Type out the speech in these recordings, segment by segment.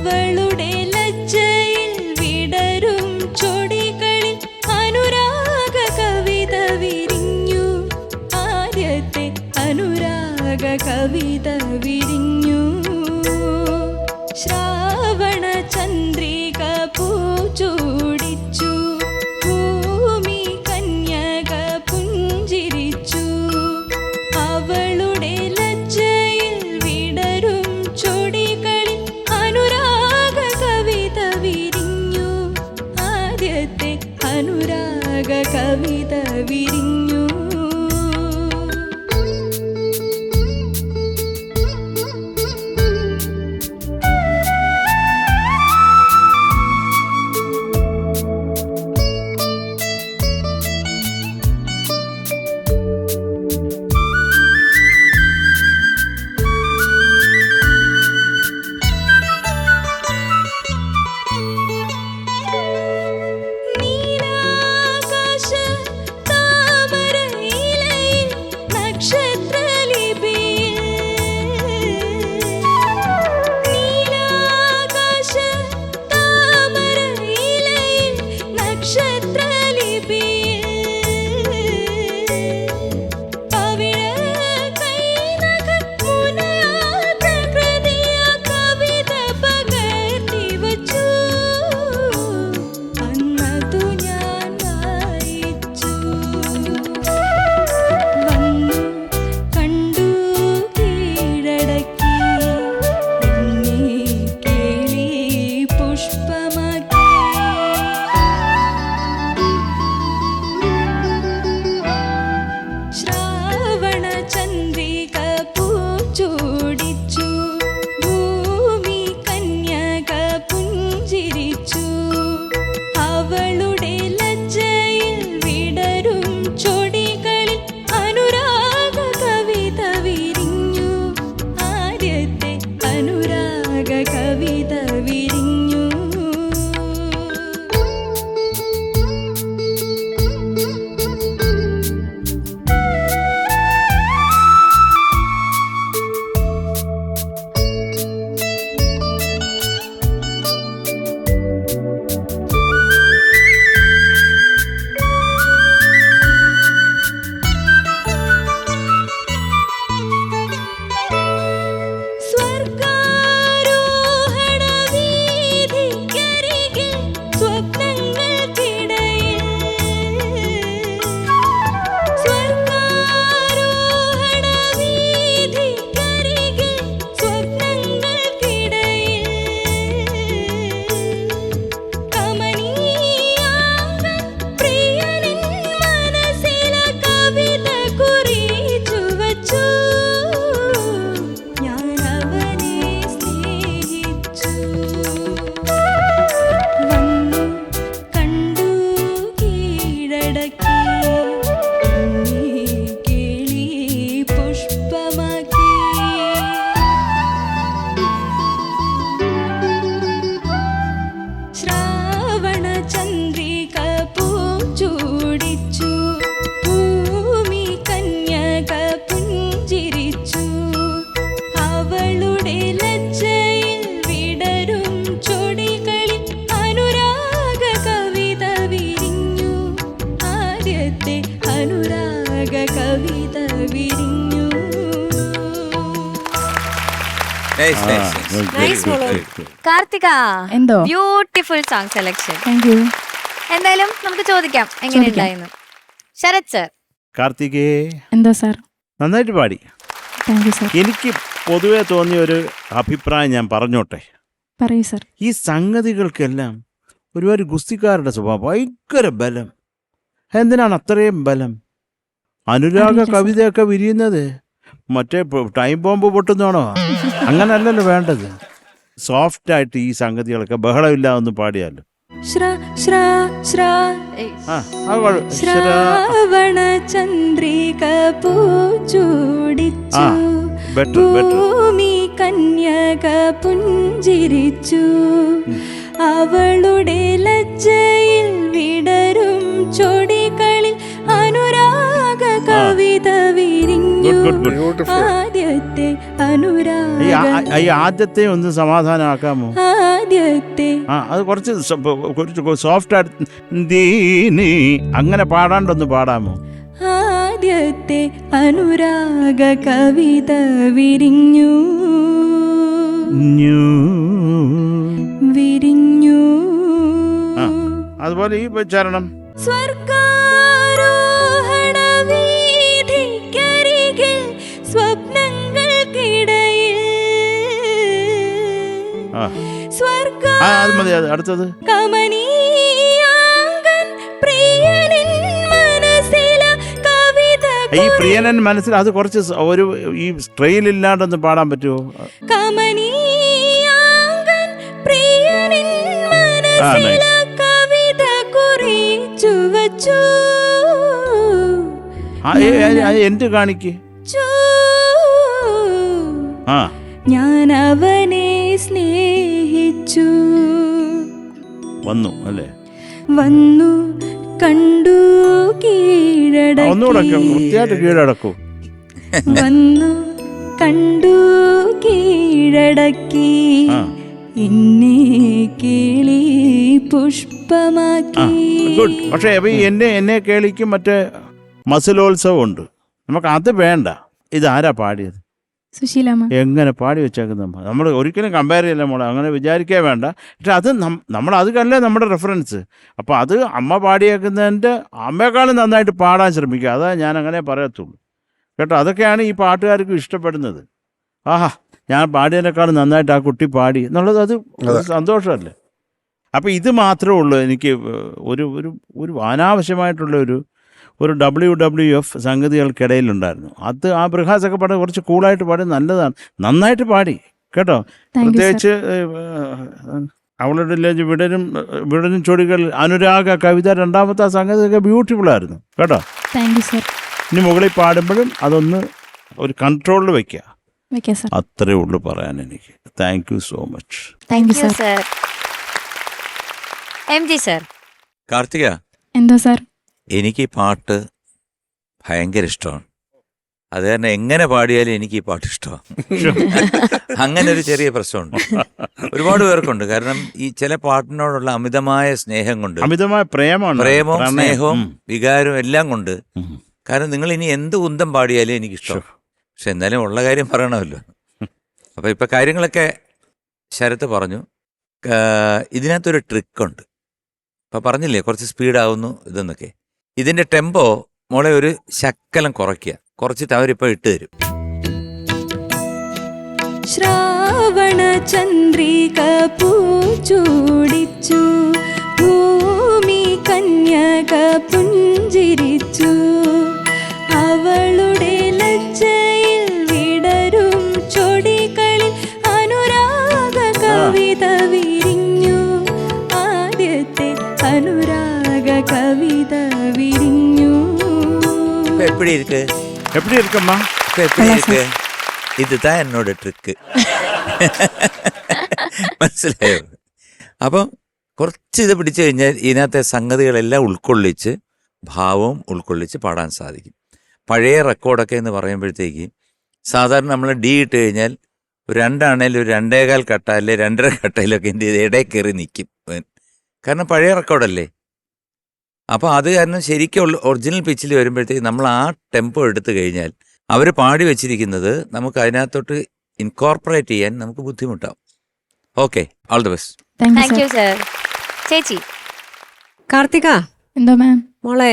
അവളുടെ ലജ്ജയിൽ വിടരും ചൊടികളിൽ അനുരാഗ കവിത വിരിഞ്ഞു. ആദ്യത്തെ അനുരാഗ കവിത വിരിഞ്ഞു. ശ്രാവണ ചന്ദ്രിക പൂച്ചൂടിച്ചു. ഭൂമി കന്യക പുഞ്ചിരിച്ചു. അവളുടെ ലജ്ജയിൽ വിടരും ചൊടികളിൽ അനുരാഗ കവിത വിരിഞ്ഞു. ആദ്യത്തെ അനുരാഗ കവിത വിരിഞ്ഞു. കാർത്തിക, എന്തോ beautiful song selection. Thank you. എന്തായാലും നമുക്ക് ചോദിക്കാം എങ്ങനെയുണ്ടായിരുന്നു. ശരത് സർ. കാർത്തികേ, എന്തോ സാർ? നന്നായിട്ട് പാടി. Thank you sir. എനിക്ക് പൊതുവെ തോന്നിയ ഒരു അഭിപ്രായം ഞാൻ പറഞ്ഞോട്ടെ. പറയൂ സാർ. ഈ സംഗതികൾക്കെല്ലാം ഒരുപാട് ഗുസ്തിക്കാരുടെ സ്വഭാവം, ഭയങ്കര ബലം. എന്തിനാണ് അത്രയും ബലം? അനുരാഗ കവിതയൊക്കെ വിരിയുന്നത് മറ്റേ ടൈം ബോംബ് പൊട്ടുന്നതാണോ? അങ്ങനല്ലല്ലോ വേണ്ടത്. സോഫ്റ്റ് ആയിട്ട് ഈ സംഗതികളൊക്കെ ബഹളമില്ലാതെ ഒന്ന് പാടിയാലോ. ശ്രാവണ ചന്ദ്രിക പൂച്ചൂടിച്ചു. ഭൂമി കന്യക പുഞ്ചിരിച്ചു. അവളുടെ ലജ്ജയിൽ വിടരും ചൊടികളിൽ അനുരാഗ കവിത വിരിഞ്ഞു. ആദ്യത്തെ അനുരാഗ. ഈ ആദ്യത്തെ ഒന്ന് സമാധാനമാക്കാമോ? ആദ്യത്തെ അത് കുറച്ച് സോഫ്റ്റ് ആയിട്ട് ദീനി അങ്ങനെ പാടാണ്ടൊന്ന് പാടാമോ? ആദ്യത്തെ അനുരാഗ കവിത വിരിഞ്ഞു വിരിഞ്ഞു. അതുപോലെ ഈ ചരണം സ്വർഗാരോഹണ വീഥിക്കരികിൽ സ്വപ്നങ്ങൾക്കിടയിൽ അത് മതി. അടുത്തത് കമനീയാങ്കൻ പ്രിയനിൻ മനസ്സില കവിത. ഈ പ്രിയനൻ മനസ്സിൽ അത് കുറച്ച് ഒരു ഈ സ്ട്രെയിൽ ഇല്ലാണ്ടൊന്ന് പാടാൻ പറ്റുമോ? കമനീയാങ്കൻ പ്രിയനിൻ മനസ്സില കവിത കുറിച്ചു വച്ചു. എന്ത് കാണിക്ക്? ഞാൻ അവനെ സ്നേഹിച്ചു. വന്നു അല്ലേ? വന്നു കണ്ടു കീഴടക്കി. ഒന്നുകൂടെ വൃത്തിയായിട്ട് കീഴടക്കൂ. വന്നു കണ്ടു കീഴടക്കി എന്നെ കിളി പുഷ്പമാക്കി. ഗുഡ്. പക്ഷേ എന്നെ കേളിക്കും മറ്റേ മസിലോത്സവം ഉണ്ട്. നമുക്ക് അത് വേണ്ട. ഇതാരാ പാടിയത്? സുശീലാമ്മ. എങ്ങനെ പാടി വെച്ചേക്കുന്ന നമ്മൾ ഒരിക്കലും കമ്പയർ ചെയ്യില്ല മോളെ, അങ്ങനെ വിചാരിക്കേ വേണ്ട. പക്ഷെ അത് നമ്മൾ അത് കല്ലേ നമ്മുടെ റെഫറൻസ്. അപ്പോൾ അത് അമ്മ പാടിയേക്കുന്നതിൻ്റെ അമ്മയെക്കാളും നന്നായിട്ട് പാടാൻ ശ്രമിക്കുക. അതാ ഞാൻ അങ്ങനെ പറയത്തുള്ളൂ കേട്ടോ. അതൊക്കെയാണ് ഈ പാട്ടുകാർക്ക് ഇഷ്ടപ്പെടുന്നത്. ആഹാ, ഞാൻ പാടിയതിനേക്കാളും നന്നായിട്ട് ആ കുട്ടി പാടി എന്നുള്ളത് അത് സന്തോഷമല്ലേ. അപ്പോൾ ഇത് മാത്രമേ ഉള്ളൂ എനിക്ക് ഒരു അനാവശ്യമായിട്ടുള്ള ഒരു WWF സംഗതികൾക്കിടയിലുണ്ടായിരുന്നു. അത് ആ ബൃഹാസൊക്കെ പാടി കുറച്ച് കൂളായിട്ട് പാടി നല്ലതാണ്, നന്നായിട്ട് പാടി കേട്ടോ. പ്രത്യേകിച്ച് അവളുടെ വിടരും ചൊടികൾ അനുരാഗ കവിത രണ്ടാമത്തെ ആ സംഗതിയൊക്കെ ബ്യൂട്ടിഫുള്ളായിരുന്നു കേട്ടോ. ഇനി മുകളിൽ പാടുമ്പോഴും അതൊന്ന് ഒരു കൺട്രോളിൽ വെക്കുക. അത്രേ ഉള്ളൂ പറയാൻ എനിക്ക്. Thank you so much. Sir. MG sir. Karthika, എന്തോ സാർ? എനിക്ക് ഈ പാട്ട് ഭയങ്കര ഇഷ്ടമാണ്. അത് തന്നെ എങ്ങനെ പാടിയാലും എനിക്ക് ഈ പാട്ട് ഇഷ്ടമാണ്. അങ്ങനെ ഒരു ചെറിയ പ്രശ്നമുണ്ട്, ഒരുപാട് പേർക്കുണ്ട്. കാരണം ഈ ചില പാട്ടിനോടുള്ള അമിതമായ സ്നേഹം കൊണ്ട്, അമിതമായ പ്രേമവും സ്നേഹവും വികാരവും എല്ലാം കൊണ്ട്. കാരണം നിങ്ങൾ ഇനി എന്ത് കുന്തം പാടിയാലും എനിക്കിഷ്ടം. പക്ഷെ എന്തായാലും ഉള്ള കാര്യം പറയണമല്ലോ. അപ്പോൾ ഇപ്പം കാര്യങ്ങളൊക്കെ ശരത്ത് പറഞ്ഞു. ഇതിനകത്തൊരു ട്രിക്കുണ്ട്. അപ്പം പറഞ്ഞില്ലേ കുറച്ച് സ്പീഡാവുന്നു ഇതെന്നൊക്കെ. ഇതിൻ്റെ ടെമ്പോ മോളെ ഒരു ശക്കലം കുറയ്ക്കുക, കുറച്ചിട്ട് അവരിപ്പോൾ ഇട്ട് തരും. ശ്രാവണ ചന്ദ്രിക പൂച്ചൂടിച്ചു, ഭൂമി കന്യക പുഞ്ചിരിച്ചു, അവളുടെ ലജ്ജയിൽ വിടരും ചൊടികളിൽ അനുരാഗ കവിത വിരിഞ്ഞു. ആദ്യത്തെ അനുരാഗ കവിത വിരിഞ്ഞു. எப்படி இருக்கு? எப்படி இருக்கும்மா? எப்படி இருக்கு? இதுதான் என்னோட ട്രിക്ക്. മനസ്സിലായോ? അപ്പം കുറച്ച് ഇത് പിടിച്ചു കഴിഞ്ഞാൽ ഇതിനകത്തെ സംഗതികളെല്ലാം ഉൾക്കൊള്ളിച്ച് ഭാവവും ഉൾക്കൊള്ളിച്ച് പാടാൻ സാധിക്കും. പഴയ റെക്കോർഡൊക്കെ എന്ന് പറയുമ്പോഴത്തേക്ക് സാധാരണ നമ്മൾ ഡി ഇട്ട് കഴിഞ്ഞാൽ ഒരു 2 ആണേലും ഒരു 2.25 കട്ട അല്ലെ 2.5 കട്ടയിലൊക്കെ എൻ്റെ ഇടയിൽ കയറി നിൽക്കും. കാരണം പഴയ റെക്കോർഡല്ലേ. അപ്പോൾ അത് കാരണം ശരിക്കും ഒറിജിനൽ പിച്ചിൽ വരുമ്പോഴത്തേക്ക് നമ്മൾ ആ ടെമ്പോ എടുത്തു കഴിഞ്ഞാൽ അവർ പാടി വെച്ചിരിക്കുന്നത് നമുക്ക് അതിനകത്തോട്ട് ഇൻകോർപ്പറേറ്റ് ചെയ്യാൻ നമുക്ക് ബുദ്ധിമുട്ടാവും. Okay, all the best. Thank you sir. ചേച്ചി. കാർത്തിക, എന്തോ മാം? മോളെ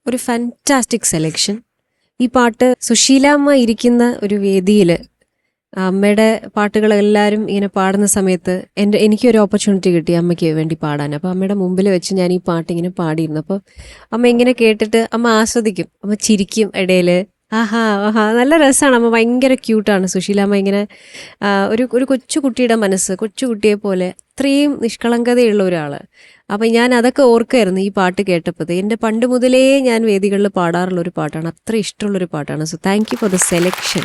ഒരു ഫാന്റാസ്റ്റിക് സെലക്ഷൻ. ഈ പാട്ട് സുശീലാമ്മ ഇരിക്കുന്ന ഒരു വേദിയിൽ അമ്മയുടെ പാട്ടുകൾ എല്ലാവരും ഇങ്ങനെ പാടുന്ന സമയത്ത് എനിക്കൊരു ഓപ്പർച്യൂണിറ്റി കിട്ടി അമ്മയ്ക്ക് വേണ്ടി പാടാൻ. അപ്പോൾ അമ്മയുടെ മുമ്പിൽ വെച്ച് ഞാൻ ഈ പാട്ട് ഇങ്ങനെ പാടിയിരുന്നു. അപ്പോൾ അമ്മ ഇങ്ങനെ കേട്ടിട്ട് അമ്മ ആസ്വദിക്കും, അമ്മ ചിരിക്കും ഇടയിൽ. ആഹാ നല്ല രസമാണ്. അമ്മ ഭയങ്കര ക്യൂട്ടാണ്. സുശീലാമ്മ ഇങ്ങനെ ഒരു കൊച്ചുകുട്ടിയുടെ മനസ്സ്, കൊച്ചുകുട്ടിയെ പോലെ അത്രയും നിഷ്കളങ്കതയുള്ള ഒരാൾ. അപ്പം ഞാൻ അതൊക്കെ ഓർക്കായിരുന്നു ഈ പാട്ട് കേട്ടപ്പോൾ. എൻ്റെ പണ്ട് മുതലേ ഞാൻ വേദികളിൽ പാടാറുള്ളൊരു പാട്ടാണ്, അത്ര ഇഷ്ടമുള്ളൊരു പാട്ടാണ്. So thank you for the selection.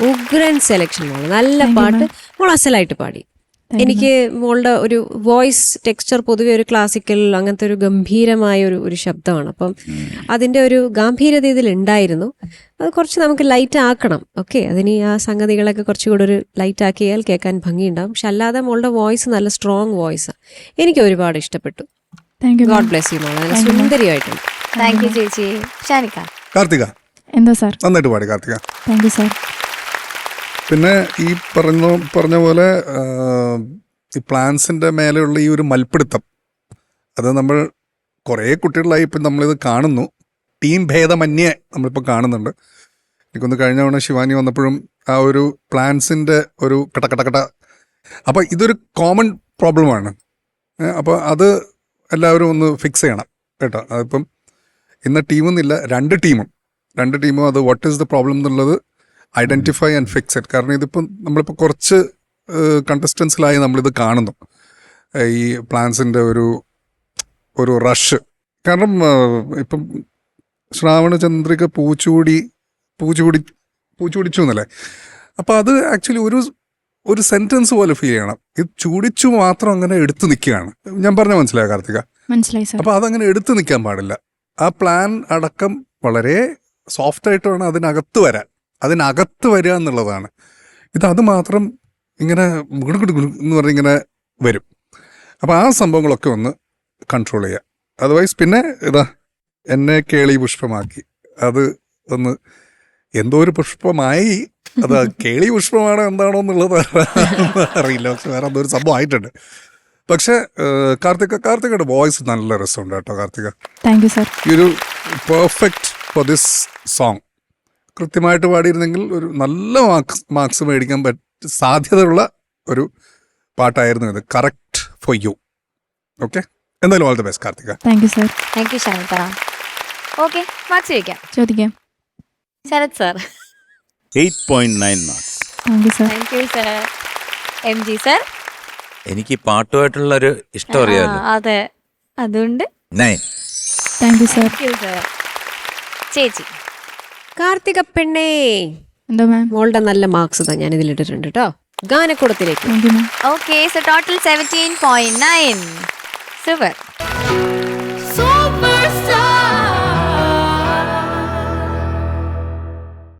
ഉഗ്രൻ സെലക്ഷൻ മോള്, നല്ല പാട്ട് മോൾ അസലായിട്ട് പാടി. എനിക്ക് മോളുടെ ഒരു വോയിസ് ടെക്സ്ചർ പൊതുവെ ഒരു ക്ലാസിക്കൽ അങ്ങനത്തെ ഒരു ഗംഭീരമായ ഒരു ശബ്ദമാണ്. അപ്പം അതിൻ്റെ ഒരു ഗാംഭീര്യത ഇതിൽ ഉണ്ടായിരുന്നു. അത് കുറച്ച് നമുക്ക് ലൈറ്റ് ആക്കണം. ഓക്കെ, അതിന് ആ സംഗതികളൊക്കെ കുറച്ചുകൂടെ ഒരു ലൈറ്റ് ആക്കിയാൽ കേൾക്കാൻ ഭംഗിയുണ്ടാവും. പക്ഷെ അല്ലാതെ മോളുടെ വോയിസ് നല്ല സ്ട്രോങ് വോയിസ്, എനിക്ക് ഒരുപാട് ഇഷ്ടപ്പെട്ടു. Thank you God bless you മോളെ, നല്ല സുന്ദരിയായിട്ടുണ്ട്. താങ്ക് യു ചേച്ചി. ഷാനിക്ക. കാർത്തിക എന്താ സാർ? നന്നായിട്ട് പാടി കാർത്തിക. Thank you sir. പിന്നെ ഈ പറഞ്ഞ പോലെ ഈ പ്ലാൻസിൻ്റെ മേലെയുള്ള ഈ ഒരു മൽപ്പിടുത്തം, അത് നമ്മൾ കുറേ കുട്ടികളായി ഇപ്പം നമ്മളിത് കാണുന്നു. ടീം ഭേദമന്യേ നമ്മളിപ്പോൾ കാണുന്നുണ്ട്. എനിക്കൊന്ന് കഴിഞ്ഞ തവണ ശിവാനി വന്നപ്പോഴും ആ ഒരു പ്ലാൻസിൻ്റെ ഒരു കട്ട. അപ്പോൾ ഇതൊരു കോമൺ പ്രോബ്ലമാണ്. അപ്പോൾ അത് എല്ലാവരും ഒന്ന് ഫിക്സ് ചെയ്യണം കേട്ടോ. അതിപ്പം ഇന്ന ടീമൊന്നുമില്ല, രണ്ട് ടീമും അത് വാട്ട് ഈസ് ദ പ്രോബ്ലം എന്നുള്ളത് ഐഡൻറ്റിഫൈ ആൻഡ് ഫിക്സ് ഇറ്റ്. കാരണം ഇതിപ്പം നമ്മളിപ്പോൾ കുറച്ച് കണ്ടസ്റ്റൻസിലായി നമ്മളിത് കാണുന്നു, ഈ പ്ലാൻസിൻ്റെ ഒരു റഷ്. കാരണം ഇപ്പം ശ്രാവണചന്ദ്രിക പൂച്ചൂടിച്ചു എന്നല്ലേ. അപ്പോൾ അത് ആക്ച്വലി ഒരു സെൻറ്റൻസ് പോലെ ഫീൽ ചെയ്യണം. ഇത് ചൂടിച്ചു മാത്രം അങ്ങനെ എടുത്തു നിൽക്കുകയാണ്. ഞാൻ പറഞ്ഞ മനസ്സിലായ കാർത്തിക? മനസ്സിലായി സാർ. അപ്പോൾ അതങ്ങനെ എടുത്തു നിൽക്കാൻ പാടില്ല. ആ പ്ലാൻ അടക്കം വളരെ സോഫ്റ്റായിട്ട് വേണം അതിനകത്ത് വരിക എന്നുള്ളതാണ്. അത് മാത്രം ഇങ്ങനെ എന്ന് പറഞ്ഞിങ്ങനെ വരും. അപ്പോൾ ആ സംഭവങ്ങളൊക്കെ ഒന്ന് കൺട്രോൾ ചെയ്യുക. അതർവൈസ് പിന്നെ എന്നെ കേളി പുഷ്പമാക്കി, അത് ഒന്ന് എന്തോ ഒരു പുഷ്പമായി, അത് കേളി പുഷ്പമാണോ എന്താണോ എന്നുള്ളത് അറിയില്ല. പക്ഷെ വേറെ എന്തോ ഒരു സംഭവം ആയിട്ടുണ്ട്. പക്ഷെ കാർത്തികയുടെ വോയിസ് നല്ല രസമുണ്ട് കേട്ടോ കാർത്തിക. Thank you sir. ഈ ഒരു പെർഫെക്റ്റ് ഫോർ ദിസ് സോങ്. കൃത്യമായിട്ട് പാടിയിരുന്നെങ്കിൽ ഒരു നല്ല മാർക്സ് മേടിക്കാൻ സാധ്യതയുള്ള ഒരു പാട്ടായിരുന്നു ഇത്. Correct for you. ഓക്കെ, എന്തായാലും all the best Karthika. Thank you sir. Thank you Shanika. Okay, marks ചോദിക്കാം. Sarath sir. 8.9 marks. Thank you sir. Thank you sir. M G sir. എനിക്ക് പാട്ടുമായിട്ടുള്ളൊരു ഇഷ്ടം അറിയാമല്ലോ. അതെ, അതുകൊണ്ട് 9. Thank you sir. Thank you sir. ചേച്ചി. കാർത്തിക പെണ്ണേ, എന്താ മാം? മോളുടെ നല്ല മാർക്സ് തന്നെ ഞാൻ ഇതിലിട്ടിട്ടുണ്ട് കേട്ടോ. ഗാനക്കൂടത്തിലേക്ക്. Thank you ma'am. Okay, so total 17.9. Super.